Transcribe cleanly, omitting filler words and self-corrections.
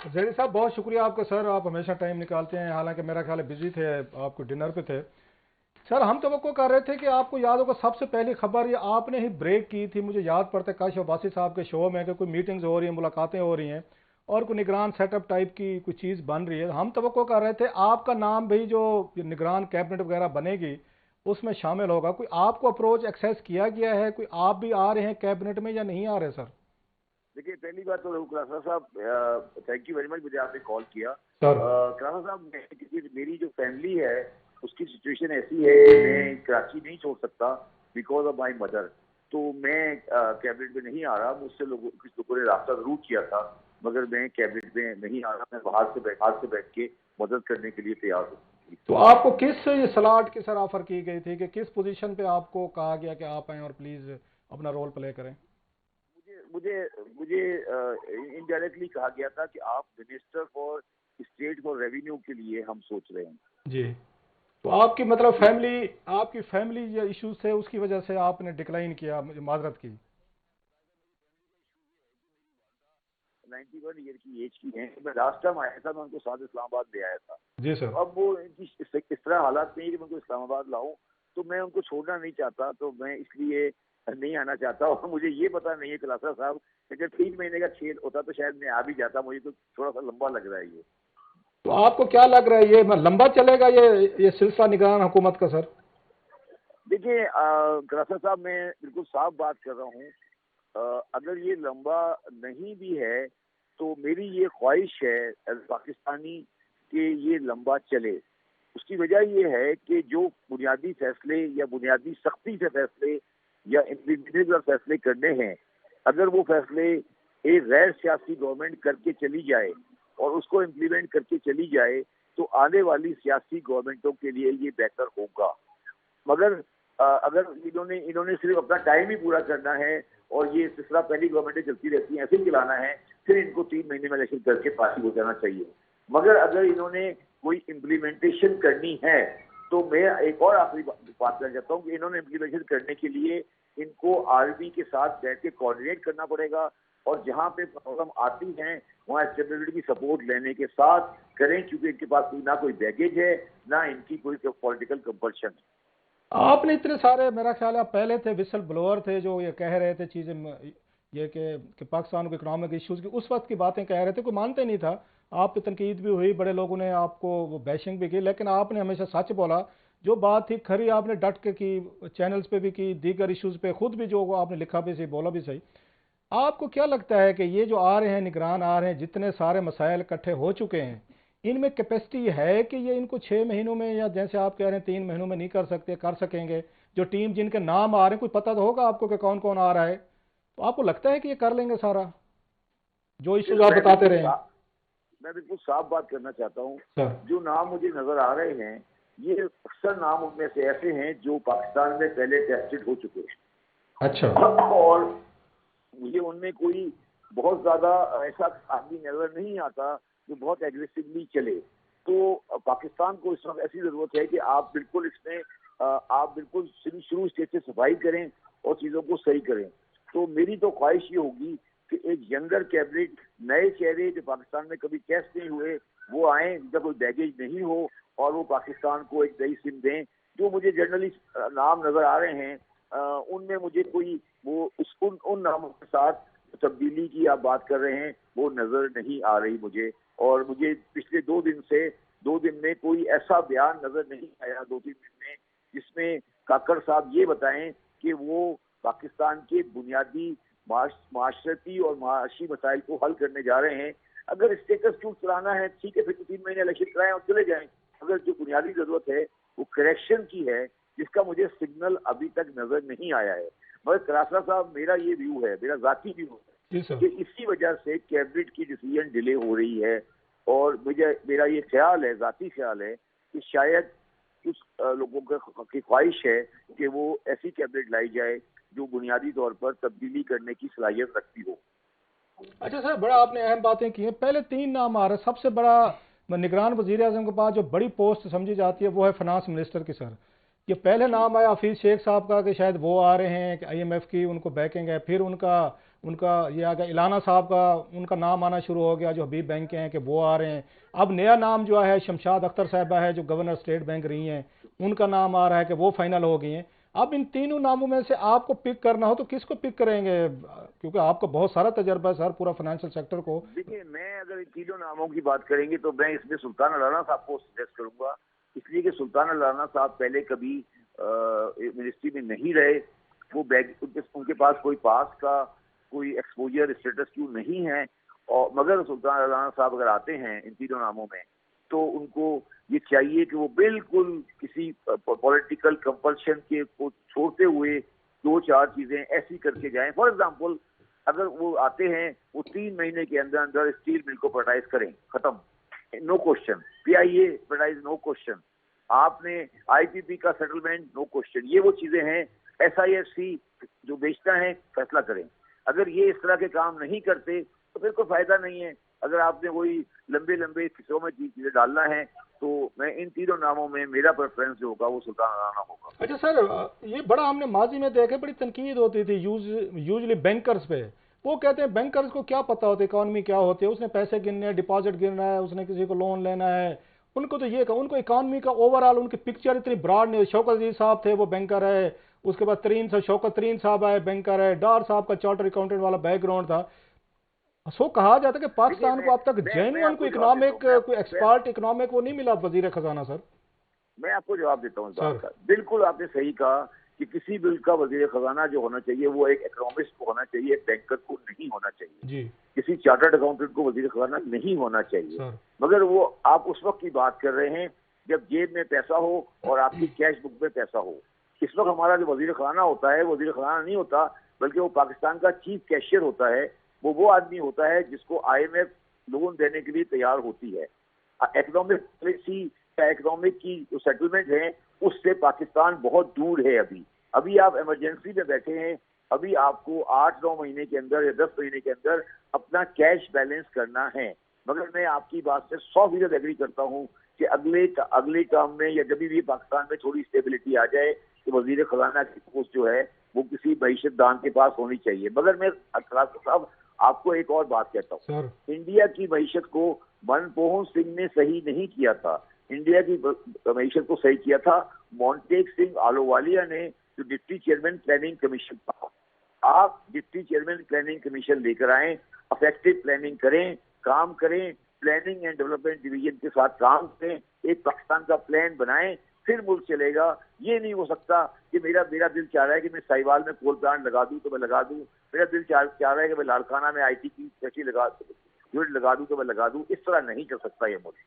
जैदी साहब बहुत शुक्रिया आपका सर, आप हमेशा टाइम निकालते हैं, हालांकि मेरा ख्याल है बिजी थे, आपको डिनर पे थे। सर हम तो कर रहे थे कि आपको याद होगा सबसे पहली खबर ये आपने ही ब्रेक की थी, मुझे याद पड़ता है काश वासी साहब के शो में कि कोई मीटिंग्स हो रही हैं, मुलाकातें हो रही हैं और कोई निगरान सेटअप टाइप की कोई चीज़ बन रही है। हम तो कर रहे थे आपका नाम भी जो निगरान कैबिनेट वगैरह बनेगी उसमें शामिल होगा। कोई आपको अप्रोच एक्सेस किया गया है, कोई आप भी आ रहे हैं कैबिनेट में या नहीं आ रहे सर? देखिए, पहली बात तो खुलासा साहब, थैंक यू वेरी मच, मुझे आपने कॉल किया। सर खुलासा साहब, क्योंकि मेरी जो फैमिली है उसकी सिचुएशन ऐसी है कि मैं कराची नहीं छोड़ सकता बिकॉज ऑफ माई मदर। तो मैं कैबिनेट में नहीं आ रहा। मुझसे कुछ लोगों ने रास्ता जरूर किया था, मगर मैं कैबिनेट में नहीं आ रहा। मैं बाहर से बैठ के मदद करने के लिए तैयार हूँ। तो आपको किस ये सलाट की सर ऑफर की गई थी कि किस पोजीशन पे आपको कहा गया कि आप आएं और प्लीज अपना रोल प्ले करें? मुझे मुझे इनडायरेक्टली कहा गया था कि आप minister for state for revenue के लिए हम सोच रहे हैं। जी। तो आपकी मतलब फैमिली, आपकी फैमिली जो इश्यूज थे उसकी वजह से आपने डिक्लाइन किया, मुझे माजरत की। 91 ईयर की एज की है। मैं लास्ट टाइम आया था, मैं उनको साथ इस्लामाबाद ले आया था। जी तो सर। अब वो इनकी इस तरह हालात नहीं है कि मैं उनको इस्लामाबाद लाऊं। तो मैं उनको छोड़ना नहीं चाहता, तो मैं इसलिए नहीं आना चाहता। और मुझे ये पता नहीं है खुलासा साहब, अगर 3 महीने का छेद होता तो शायद मैं आ भी जाता। मुझे तो थोड़ा सा लंबा लग रहा है ये। तो आपको क्या लग रहा है ये लंबा चलेगा ये सिलसिला निगरान हुकूमत का सर? देखिए खुलासा साहब, मैं बिल्कुल साफ बात कर रहा हूँ। अगर ये लंबा नहीं भी है तो मेरी ये ख्वाहिश है एज पाकिस्तानी कि ये लंबा चले। उसकी वजह ये है कि जो बुनियादी फैसले या बुनियादी सख्ती से फैसले या इंडिविजुअल फैसले करने हैं, अगर वो फैसले एक गैर सियासी गवर्नमेंट करके चली जाए और उसको इम्प्लीमेंट करके चली जाए तो आने वाली सियासी गवर्नमेंटों के लिए ये बेहतर होगा। मगर अगर इन्होंने इन्होंने सिर्फ अपना टाइम ही पूरा करना है और ये सिलसिला पहली गवर्नमेंटें चलती रहती हैं ऐसे ही चलाना है, फिर इनको 3 महीने में इलेक्शन करके पार्टी हो जाना चाहिए। मगर अगर इन्होंने कोई इम्प्लीमेंटेशन करनी है तो मैं एक और आखिरी बात करना चाहता हूँ कि इन्होंने इम्प्लीमेंटेशन करने के लिए इनको आर्मी के साथ बैठ के कोऑर्डिनेट करना पड़ेगा। और जहाँ पे प्रॉब्लम आती है वहाँ स्टेबिलिटी की सपोर्ट लेने के साथ करें, क्योंकि इनके पास ना कोई बैगेज है, ना इनकी कोई पॉलिटिकल कंपल्शन है। आपने इतने सारे, मेरा ख्याल है आप पहले थे विसल ब्लोअर थे जो ये कह रहे थे चीज़ें, ये कि पाकिस्तान को इकोनॉमिक इश्यूज की उस वक्त की बातें कह रहे थे, कोई मानते नहीं था। आप पे तनकीद भी हुई, बड़े लोगों ने आपको वो बैशिंग भी की, लेकिन आपने हमेशा सच बोला। जो बात थी खरी आपने डट के की, चैनल्स पे भी की, दीगर इश्यूज पे खुद भी जो आपने लिखा भी सही, बोला भी सही। आपको क्या लगता है कि ये जो आ रहे हैं निगरान आ रहे हैं, जितने सारे मसाइल इकट्ठे हो चुके हैं, इनमें कैपेसिटी है कि ये इनको 6 महीनों में, या जैसे आप कह रहे हैं 3 महीनों में नहीं कर सकते, कर सकेंगे? जो टीम जिनके नाम आ रहे हैं, कोई पता तो होगा आपको कि कौन कौन आ रहा है, तो आपको लगता है कि ये कर लेंगे सारा जो इश्यूज आप बताते रहे हैं? मैं बिल्कुल साफ बात करना चाहता हूँ। सर। जो नाम मुझे नजर आ रहे हैं, ये अक्सर नाम उनमें से ऐसे हैं जो पाकिस्तान में पहले टेस्टेड हो चुके अच्छा। हैं। और मुझे उनमें कोई बहुत ज्यादा ऐसा आदमी नजर नहीं आता जो बहुत एग्रेसिवली चले। तो पाकिस्तान को इस वक्त ऐसी जरूरत है कि आप बिल्कुल इसमें आप बिल्कुल शुरू स्टेज से सफाई करें और चीजों को सही करें। तो मेरी तो ख्वाहिश ये होगी कि एक यंगर कैबिनेट, नए चेहरे जो पाकिस्तान में कभी टेस्ट नहीं हुए वो आए, जिनका कोई बैगेज नहीं हो, और वो पाकिस्तान को एक नई सिम दें। जो मुझे जर्नली नाम नजर आ रहे हैं उनमें मुझे कोई वो उन नामों के साथ तब्दीली की आप बात कर रहे हैं वो नजर नहीं आ रही मुझे। और मुझे पिछले 2 दिन में कोई ऐसा बयान नजर नहीं आया 2-3 दिन में जिसमें काकड़ साहब ये बताएं कि वो पाकिस्तान के बुनियादी माशरती और माशी मसाइल को हल करने जा रहे हैं। अगर स्टेटस क्यों चलाना है, ठीक है, फिर तो 3 महीने इलेक्शन कराएं और चले जाएं। अगर जो बुनियादी जरूरत है वो करेक्शन की है, जिसका मुझे सिग्नल अभी तक नजर नहीं आया है। मगर करासरा साहब, मेरा ये व्यू है, मेरा जाती व्यू जी है सर। कि इसी वजह से कैबिनेट की डिसीजन डिले हो रही है। और मेरा ये ख्याल है, जाती ख्याल है, कि शायद कुछ लोगों की ख्वाहिश है कि वो ऐसी कैबिनेट लाई जाए जो बुनियादी तौर पर तब्दीली करने की सलाहियत रखती हो। अच्छा सर, बड़ा आपने अहम बातें की हैं। पहले 3 नाम आ रहे हैं। सबसे बड़ा निगरान वजीर आजम के पास जो बड़ी पोस्ट समझी जाती है वो है फाइनेंस मिनिस्टर की सर। ये पहले जी नाम आया हफीज शेख साहब का कि शायद वो आ रहे हैं, कि आईएमएफ की उनको बैकिंग है। फिर उनका ان کا یہ آ گیا الانا صاحب کا، ان کا نام آنا شروع ہو گیا جو حبیب بینک کے ہیں کہ وہ آ رہے ہیں. اب نیا نام جو ہے شمشاد اختر صاحبہ ہے جو گورنر اسٹیٹ بینک رہی ہیں، ان کا نام آ رہا ہے کہ وہ فائنل ہو گئی ہیں. اب ان تینوں ناموں میں سے آپ کو پک کرنا ہو تو کس کو پک کریں گے؟ کیونکہ آپ کو بہت سارا تجربہ ہے سر پورا فائنینشیل سیکٹر کو. دیکھیے، میں اگر ان تینوں ناموں کی بات کریں گے تو میں اس میں سلطان الانا صاحب کو سجیسٹ کروں گا، اس لیے کہ سلطان الانا صاحب پہلے کبھی منسٹری میں نہیں رہے، وہ ان کے پاس کوئی پاس کا کوئی ایکسپوجر اسٹیٹس کیوں نہیں ہے، اور مگر سلطان الانا صاحب اگر آتے ہیں ان تینوں ناموں میں تو ان کو یہ چاہیے کہ وہ بالکل کسی پولیٹیکل کمپلشن کے کو چھوڑتے ہوئے دو چار چیزیں ایسی کر کے جائیں. فار ایگزامپل، اگر وہ آتے ہیں وہ 3 مہینے کے اندر اندر اسٹیل مل کو پرائز کریں، ختم، نو کوشچن. پی آئی اے پرائز، نو کوشچن. آپ نے آئی پی پی کا سیٹلمنٹ، نو کوشچن. یہ وہ چیزیں ہیں. ایس آئی ایف سی جو بیچتا ہے فیصلہ کریں. اگر یہ اس طرح کے کام نہیں کرتے تو پھر کوئی فائدہ نہیں ہے. اگر آپ نے وہی لمبے لمبے قصوں میں چیزیں ڈالنا ہے تو میں ان تینوں ناموں میں میرا پریفرنس جو ہوگا وہ سلطان الانا ہوگا. اچھا سر، یہ بڑا ہم نے ماضی میں دیکھے بڑی تنقید ہوتی تھی یوزلی بینکرز پہ. وہ کہتے ہیں بینکرز کو کیا پتہ ہوتا ہے اکانومی کیا ہوتی ہے، اس نے پیسے گننے ہیں، ڈپازٹ گرنا ہے، اس نے کسی کو لون لینا ہے. ان کو تو یہ کہ ان کو اکانومی کا اوور آل ان کی پکچر اتنی براڈ نہیں. شوکت عزیز صاحب تھے وہ بینکر ہے، اس کے بعد شوکت ترین صاحب آئے بینکر ہے، ڈار صاحب کا چارٹر اکاؤنٹنٹ والا بیک گراؤنڈ تھا. سو کہا جاتا ہے کہ پاکستان کو اب تک جینوئن کوئی اکنامک کوئی ایکسپرٹ اکنامک وہ نہیں ملا وزیر خزانہ. سر میں آپ کو جواب دیتا ہوں اس بات کا. بالکل آپ نے صحیح کہا کہ کسی ملک کا وزیر خزانہ جو ہونا چاہیے وہ ایک اکنامسٹ کو ہونا چاہیے، ایک بینکر کو نہیں ہونا چاہیے جی. کسی چارٹرڈ اکاؤنٹنٹ کو وزیر خزانہ نہیں ہونا چاہیے. مگر وہ آپ اس وقت کی بات کر رہے ہیں جب جیب میں پیسہ ہو اور آپ کی کیش بک میں پیسہ ہو. اس وقت ہمارا جو وزیر خزانہ ہوتا ہے وزیر خزانہ نہیں ہوتا، بلکہ وہ پاکستان کا چیف کیشیئر ہوتا ہے. وہ آدمی ہوتا ہے جس کو آئی ایم ایف لون دینے کے لیے تیار ہوتی ہے. اکنامک پالیسی یا اکنامک کی جو سیٹلمنٹ ہے اس سے پاکستان بہت دور ہے. ابھی آپ ایمرجنسی میں بیٹھے ہیں. ابھی آپ کو 8-9 مہینے کے اندر یا 10 مہینے کے اندر اپنا کیش بیلنس کرنا ہے. مگر میں آپ کی بات سے 100% ایگری کرتا ہوں کہ اگلے کام میں یا جب بھی پاکستان میں تھوڑی اسٹیبلٹی آ جائے تو وزیر خزانہ کی پوسٹ جو ہے وہ کسی معیشت دان کے پاس ہونی چاہیے. مگر میں صاحب آپ کو ایک اور بات کہتا ہوں. انڈیا کی معیشت کو منموہن سنگھ نے صحیح نہیں کیا تھا. انڈیا کی معیشت کو صحیح کیا تھا مونٹیک سنگھ آلووالیہ نے، جو ڈپٹی چیئرمین پلاننگ کمیشن تھا. آپ ڈپٹی چیئرمین پلاننگ کمیشن لے کر آئیں، افیکٹو پلاننگ کریں، کام کریں، پلاننگ اینڈ ڈیولپمنٹ ڈویژن کے ساتھ کام کریں، ایک پاکستان کا پلان بنائیں، پھر ملک چلے گا. یہ نہیں ہو سکتا کہ میرا دل چاہ رہا ہے کہ میں سائیوال میں کول پلانٹ لگا دوں تو میں لگا دوں، میرا دل چاہ رہا ہے کہ میں لاڑکانہ میں آئی ٹی کی فیکٹری لگا دوں تو میں لگا دوں. اس طرح نہیں چل سکتا یہ ملک.